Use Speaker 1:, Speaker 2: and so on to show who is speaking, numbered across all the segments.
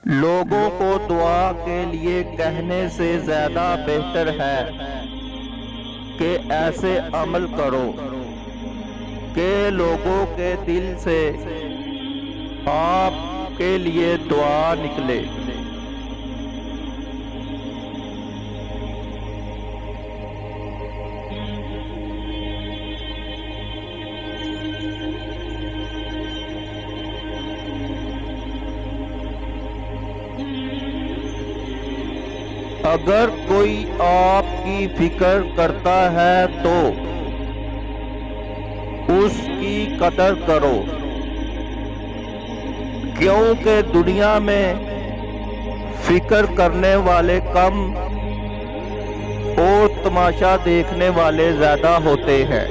Speaker 1: لوگوں کو دعا کے لیے کہنے سے زیادہ بہتر ہے کہ ایسے عمل کرو کہ لوگوں کے دل سے آپ کے لیے دعا نکلے۔ اگر کوئی آپ کی فکر کرتا ہے تو اس کی قدر کرو، کیونکہ دنیا میں فکر کرنے والے کم اور تماشا دیکھنے والے زیادہ ہوتے ہیں۔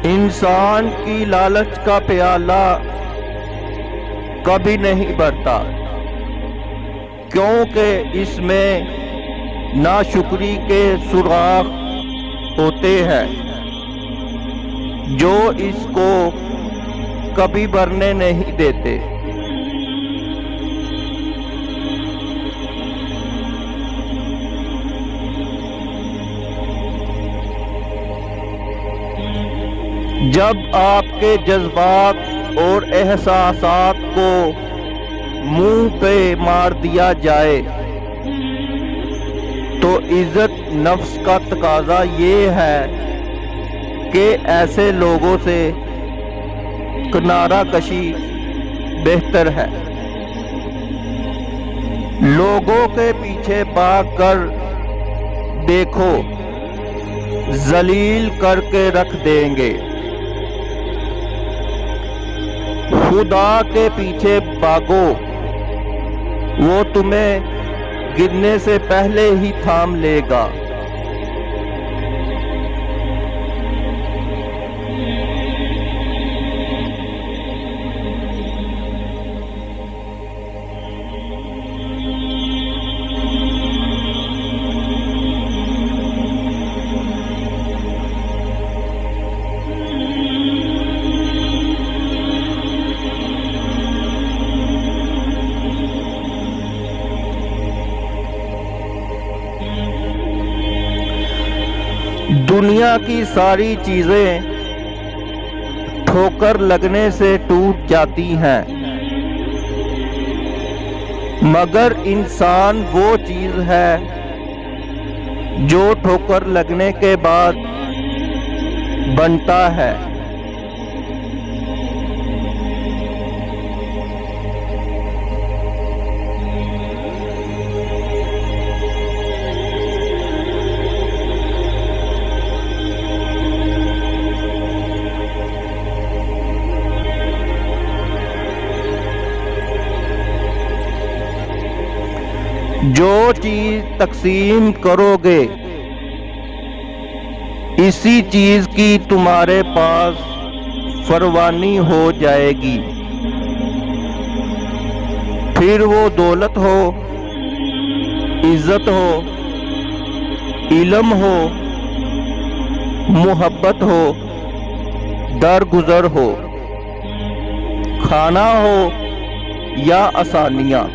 Speaker 1: انسان کی لالچ کا پیالہ کبھی نہیں بھرتا، کیونکہ اس میں ناشکری کے سوراخ ہوتے ہیں جو اس کو کبھی بھرنے نہیں دیتے۔ جب آپ کے جذبات اور احساسات کو منہ پہ مار دیا جائے تو عزت نفس کا تقاضا یہ ہے کہ ایسے لوگوں سے کنارہ کشی بہتر ہے۔ لوگوں کے پیچھے بھاگ کر دیکھو، ذلیل کر کے رکھ دیں گے۔ خدا کے پیچھے بھاگو، وہ تمہیں گرنے سے پہلے ہی تھام لے گا۔ دنیا کی ساری چیزیں ٹھوکر لگنے سے ٹوٹ جاتی ہیں، مگر انسان وہ چیز ہے جو ٹھوکر لگنے کے بعد بنتا ہے۔ جو چیز تقسیم کرو گے اسی چیز کی تمہارے پاس فروانی ہو جائے گی، پھر وہ دولت ہو، عزت ہو، علم ہو، محبت ہو، درگزر ہو، کھانا ہو یا آسانیاں۔